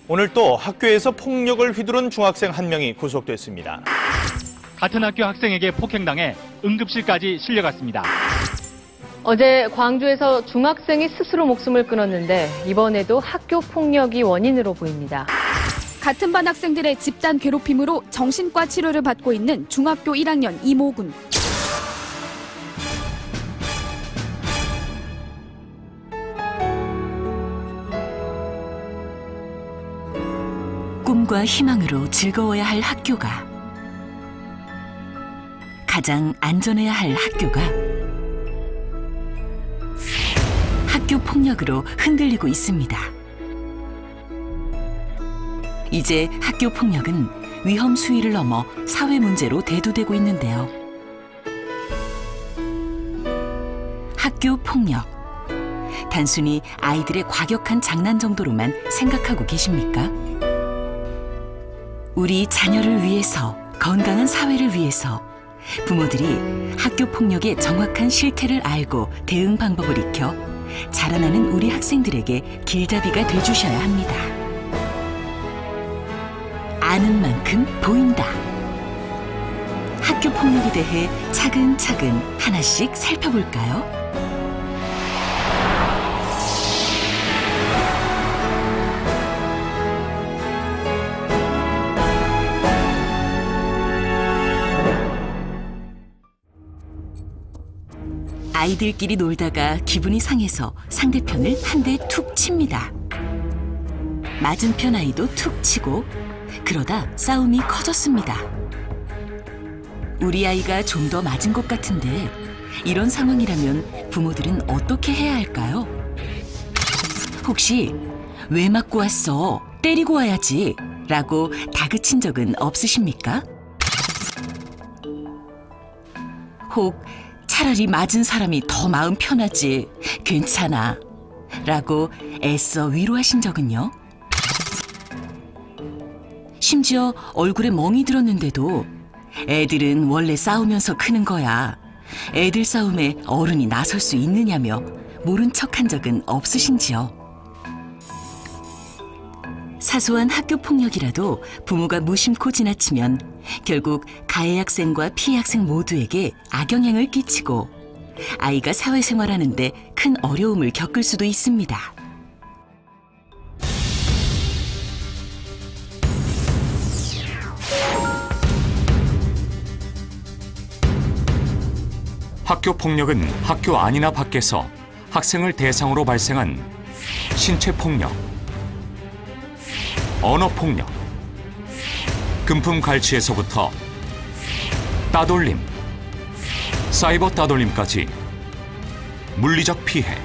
오늘 또 학교에서 폭력을 휘두른 중학생 한 명이 구속됐습니다. 같은 학교 학생에게 폭행당해 응급실까지 실려갔습니다. 어제 광주에서 중학생이 스스로 목숨을 끊었는데 이번에도 학교 폭력이 원인으로 보입니다. 같은 반 학생들의 집단 괴롭힘으로 정신과 치료를 받고 있는 중학교 1학년 이모군. 꿈과 희망으로 즐거워야 할 학교가, 가장 안전해야 할 학교가 학교 폭력으로 흔들리고 있습니다. 이제 학교 폭력은 위험 수위를 넘어 사회 문제로 대두되고 있는데요. 학교 폭력, 단순히 아이들의 과격한 장난 정도로만 생각하고 계십니까? 우리 자녀를 위해서, 건강한 사회를 위해서 부모들이 학교 폭력의 정확한 실태를 알고 대응 방법을 익혀 자라나는 우리 학생들에게 길잡이가 돼주셔야 합니다. 아는 만큼 보인다. 학교 폭력에 대해 차근차근 하나씩 살펴볼까요? 아이들끼리 놀다가 기분이 상해서 상대편을 한 대 툭 칩니다. 맞은편 아이도 툭 치고 그러다 싸움이 커졌습니다. 우리 아이가 좀 더 맞은 것 같은데 이런 상황이라면 부모들은 어떻게 해야 할까요? 혹시 왜 맞고 왔어? 때리고 와야지 라고 다그친 적은 없으십니까? 혹 차라리 맞은 사람이 더 마음 편하지, 괜찮아 라고 애써 위로하신 적은요? 심지어 얼굴에 멍이 들었는데도 애들은 원래 싸우면서 크는 거야, 애들 싸움에 어른이 나설 수 있느냐며 모른 척한 적은 없으신지요? 사소한 학교 폭력이라도 부모가 무심코 지나치면 결국 가해 학생과 피해 학생 모두에게 악영향을 끼치고 아이가 사회생활하는 데 큰 어려움을 겪을 수도 있습니다. 학교 폭력은 학교 안이나 밖에서 학생을 대상으로 발생한 신체 폭력, 언어 폭력, 금품 갈취에서부터 따돌림, 사이버 따돌림까지 물리적 피해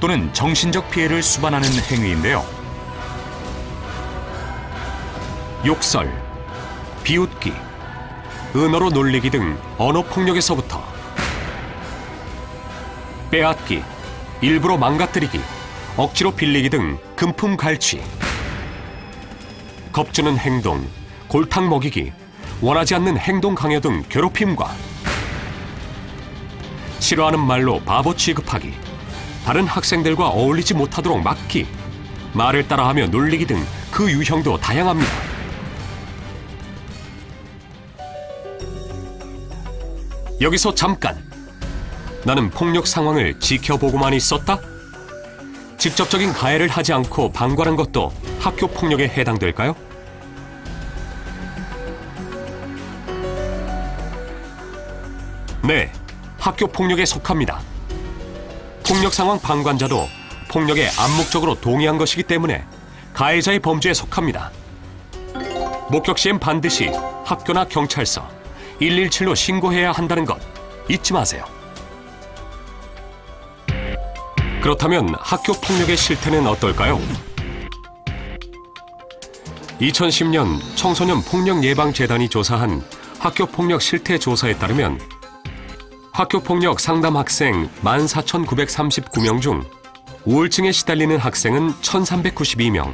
또는 정신적 피해를 수반하는 행위인데요. 욕설, 비웃기, 은어로 놀리기 등 언어 폭력에서부터 빼앗기, 일부러 망가뜨리기, 억지로 빌리기 등 금품 갈취, 겁주는 행동, 골탕 먹이기, 원하지 않는 행동 강요 등 괴롭힘과 싫어하는 말로 바보 취급하기, 다른 학생들과 어울리지 못하도록 막기, 말을 따라하며 놀리기 등 그 유형도 다양합니다. 여기서 잠깐! 나는 폭력 상황을 지켜보고만 있었다? 직접적인 가해를 하지 않고 방관한 것도 학교 폭력에 해당될까요? 네, 학교 폭력에 속합니다. 폭력 상황 방관자도 폭력에 암묵적으로 동의한 것이기 때문에 가해자의 범죄에 속합니다. 목격 시엔 반드시 학교나 경찰서 117로 신고해야 한다는 것 잊지 마세요. 그렇다면 학교 폭력의 실태는 어떨까요? 2010년 청소년 폭력 예방 재단이 조사한 학교 폭력 실태 조사에 따르면 학교 폭력 상담 학생 14,939명 중 우울증에 시달리는 학생은 1,392명,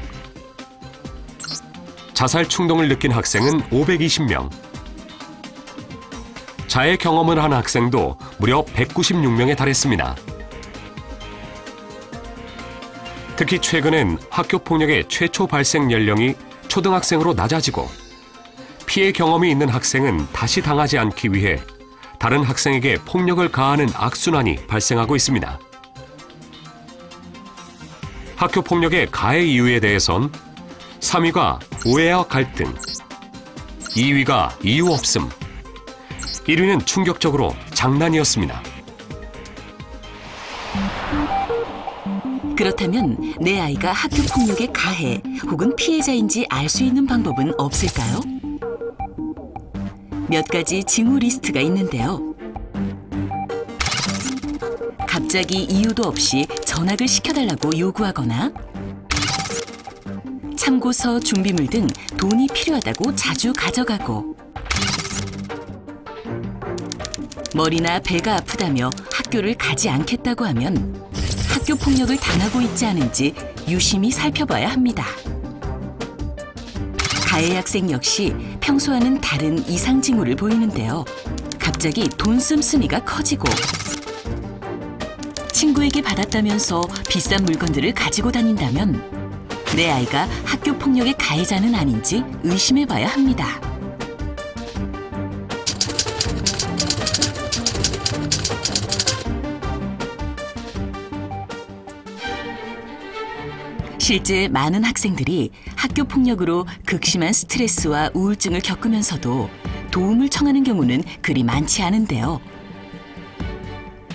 자살 충동을 느낀 학생은 520명, 자해 경험을 한 학생도 무려 196명에 달했습니다. 특히 최근엔 학교 폭력의 최초 발생 연령이 초등학생으로 낮아지고 피해 경험이 있는 학생은 다시 당하지 않기 위해 다른 학생에게 폭력을 가하는 악순환이 발생하고 있습니다. 학교 폭력의 가해 이유에 대해선 3위가 오해와 갈등, 2위가 이유 없음, 1위는 충격적으로 장난이었습니다. 그렇다면 내 아이가 학교 폭력의 가해 혹은 피해자인지 알 수 있는 방법은 없을까요? 몇 가지 징후 리스트가 있는데요. 갑자기 이유도 없이 전학을 시켜달라고 요구하거나 참고서, 준비물 등 돈이 필요하다고 자주 가져가고 머리나 배가 아프다며 학교를 가지 않겠다고 하면 학교 폭력을 당하고 있지 않은지 유심히 살펴봐야 합니다. 가해 학생 역시 평소와는 다른 이상 징후를 보이는데요. 갑자기 돈 씀씀이가 커지고 친구에게 받았다면서 비싼 물건들을 가지고 다닌다면 내 아이가 학교 폭력의 가해자는 아닌지 의심해봐야 합니다. 실제 많은 학생들이 학교 폭력으로 극심한 스트레스와 우울증을 겪으면서도 도움을 청하는 경우는 그리 많지 않은데요.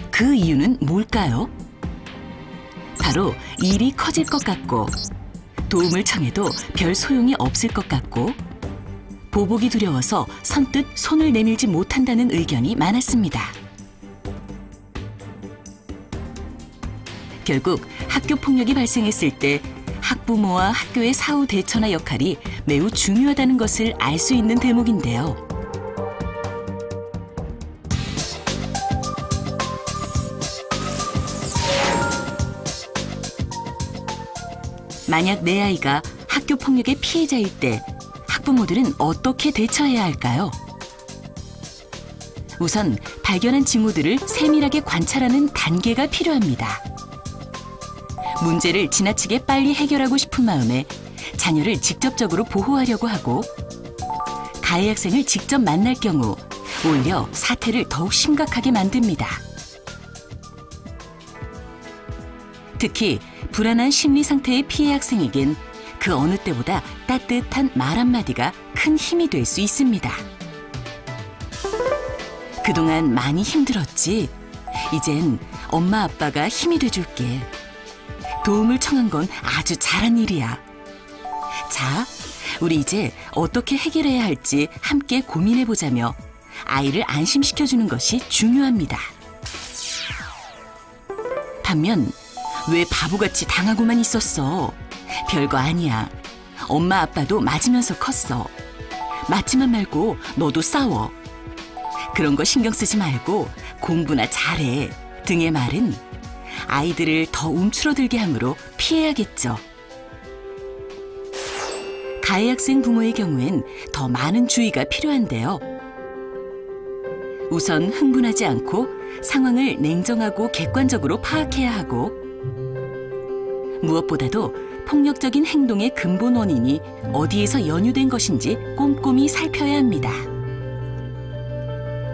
그 이유는 뭘까요? 바로 일이 커질 것 같고 도움을 청해도 별 소용이 없을 것 같고 보복이 두려워서 선뜻 손을 내밀지 못한다는 의견이 많았습니다. 결국 학교 폭력이 발생했을 때 학부모와 학교의 사후 대처나 역할이 매우 중요하다는 것을 알 수 있는 대목인데요. 만약 내 아이가 학교 폭력의 피해자일 때 학부모들은 어떻게 대처해야 할까요? 우선 발견한 징후들을 세밀하게 관찰하는 단계가 필요합니다. 문제를 지나치게 빨리 해결하고 싶은 마음에 자녀를 직접적으로 보호하려고 하고 가해 학생을 직접 만날 경우 오히려 사태를 더욱 심각하게 만듭니다. 특히 불안한 심리 상태의 피해 학생에겐 그 어느 때보다 따뜻한 말 한마디가 큰 힘이 될 수 있습니다. 그동안 많이 힘들었지. 이젠 엄마 아빠가 힘이 돼줄게. 도움을 청한 건 아주 잘한 일이야. 자, 우리 이제 어떻게 해결해야 할지 함께 고민해보자며 아이를 안심시켜주는 것이 중요합니다. 반면 왜 바보같이 당하고만 있었어? 별거 아니야. 엄마 아빠도 맞으면서 컸어. 맞지만 말고 너도 싸워. 그런 거 신경 쓰지 말고 공부나 잘해 등의 말은 아이들을 더 움츠러들게 하므로 피해야겠죠. 가해 학생 부모의 경우엔 더 많은 주의가 필요한데요. 우선 흥분하지 않고 상황을 냉정하고 객관적으로 파악해야 하고 무엇보다도 폭력적인 행동의 근본 원인이 어디에서 연유된 것인지 꼼꼼히 살펴야 합니다.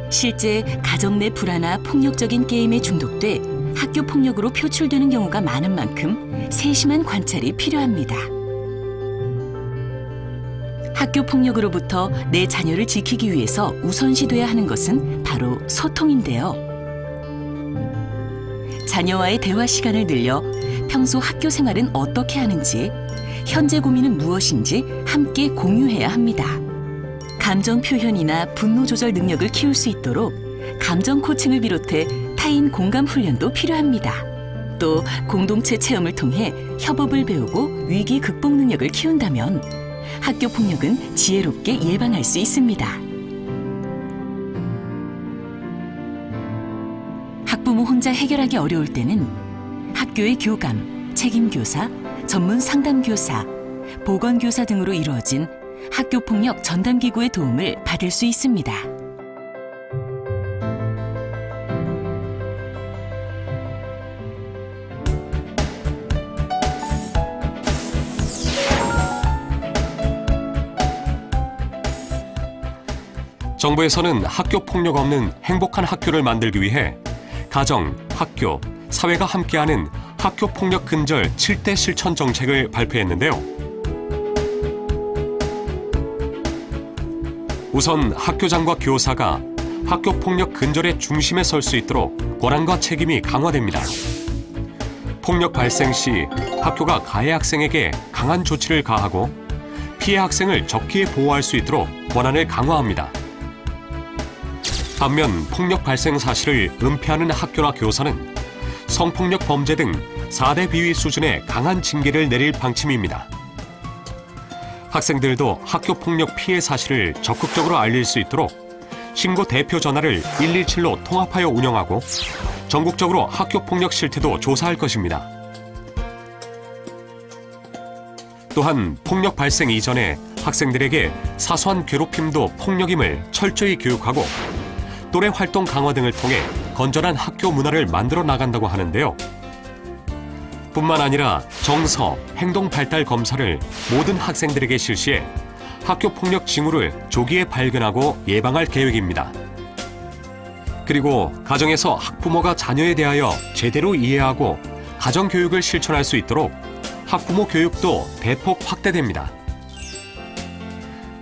실제 가정 내 불화나 폭력적인 게임에 중독돼 학교 폭력으로 표출되는 경우가 많은 만큼 세심한 관찰이 필요합니다. 학교 폭력으로부터 내 자녀를 지키기 위해서 우선시돼야 하는 것은 바로 소통인데요. 자녀와의 대화 시간을 늘려 평소 학교 생활은 어떻게 하는지, 현재 고민은 무엇인지 함께 공유해야 합니다. 감정 표현이나 분노 조절 능력을 키울 수 있도록 감정 코칭을 비롯해 타인 공감 훈련도 필요합니다. 또 공동체 체험을 통해 협업을 배우고 위기 극복 능력을 키운다면 학교 폭력은 지혜롭게 예방할 수 있습니다. 학부모 혼자 해결하기 어려울 때는 학교의 교감, 책임교사, 전문 상담교사, 보건교사 등으로 이루어진 학교 폭력 전담기구의 도움을 받을 수 있습니다. 정부에서는 학교 폭력 없는 행복한 학교를 만들기 위해 가정, 학교, 사회가 함께하는 학교 폭력 근절 7대 실천 정책을 발표했는데요. 우선 학교장과 교사가 학교 폭력 근절의 중심에 설 수 있도록 권한과 책임이 강화됩니다. 폭력 발생 시 학교가 가해 학생에게 강한 조치를 가하고 피해 학생을 적기에 보호할 수 있도록 권한을 강화합니다. 반면 폭력 발생 사실을 은폐하는 학교나 교사는 성폭력 범죄 등 4대 비위 수준의 강한 징계를 내릴 방침입니다. 학생들도 학교 폭력 피해 사실을 적극적으로 알릴 수 있도록 신고 대표 전화를 117로 통합하여 운영하고 전국적으로 학교 폭력 실태도 조사할 것입니다. 또한 폭력 발생 이전에 학생들에게 사소한 괴롭힘도 폭력임을 철저히 교육하고 또래 활동 강화 등을 통해 건전한 학교 문화를 만들어 나간다고 하는데요. 뿐만 아니라 정서, 행동 발달 검사를 모든 학생들에게 실시해 학교 폭력 징후를 조기에 발견하고 예방할 계획입니다. 그리고 가정에서 학부모가 자녀에 대하여 제대로 이해하고 가정교육을 실천할 수 있도록 학부모 교육도 대폭 확대됩니다.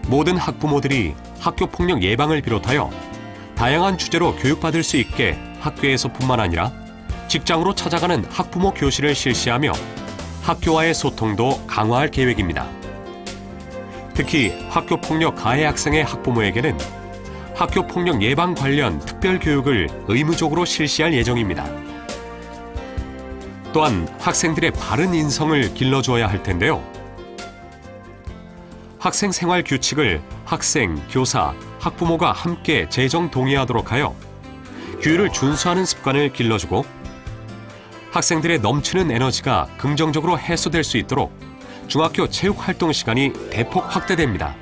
모든 학부모들이 학교 폭력 예방을 비롯하여 다양한 주제로 교육받을 수 있게 학교에서뿐만 아니라 직장으로 찾아가는 학부모 교실을 실시하며 학교와의 소통도 강화할 계획입니다. 특히 학교 폭력 가해 학생의 학부모에게는 학교 폭력 예방 관련 특별 교육을 의무적으로 실시할 예정입니다. 또한 학생들의 바른 인성을 길러주어야 할 텐데요. 학생 생활 규칙을 학생, 교사, 학부모가 함께 재정 동의하도록 하여 규율을 준수하는 습관을 길러주고 학생들의 넘치는 에너지가 긍정적으로 해소될 수 있도록 중학교 체육활동 시간이 대폭 확대됩니다.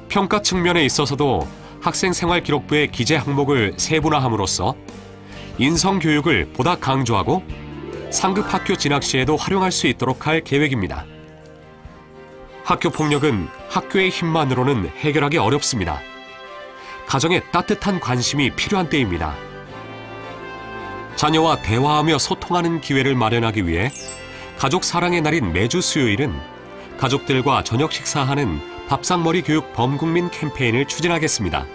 평가 측면에 있어서도 학생생활기록부의 기재 항목을 세분화함으로써 인성교육을 보다 강조하고 상급 학교 진학 시에도 활용할 수 있도록 할 계획입니다. 학교 폭력은 학교의 힘만으로는 해결하기 어렵습니다. 가정에 따뜻한 관심이 필요한 때입니다. 자녀와 대화하며 소통하는 기회를 마련하기 위해 가족 사랑의 날인 매주 수요일은 가족들과 저녁 식사하는 밥상머리 교육 범국민 캠페인을 추진하겠습니다.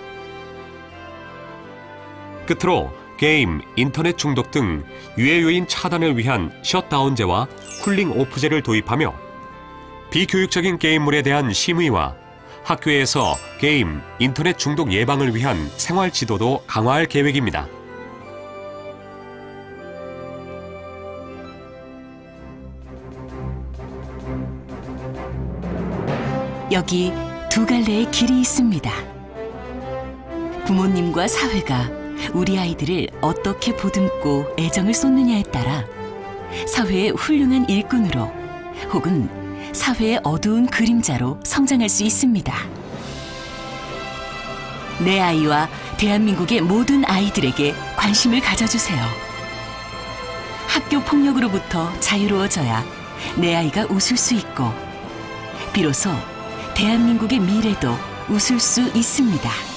끝으로 게임, 인터넷 중독 등 유해 요인 차단을 위한 셧다운제와 쿨링 오프제를 도입하며 비교육적인 게임물에 대한 심의와 학교에서 게임, 인터넷 중독 예방을 위한 생활 지도도 강화할 계획입니다. 여기 두 갈래의 길이 있습니다. 부모님과 사회가 우리 아이들을 어떻게 보듬고 애정을 쏟느냐에 따라 사회의 훌륭한 일꾼으로 혹은 사회의 어두운 그림자로 성장할 수 있습니다. 내 아이와 대한민국의 모든 아이들에게 관심을 가져주세요. 학교 폭력으로부터 자유로워져야 내 아이가 웃을 수 있고 비로소 대한민국의 미래도 웃을 수 있습니다.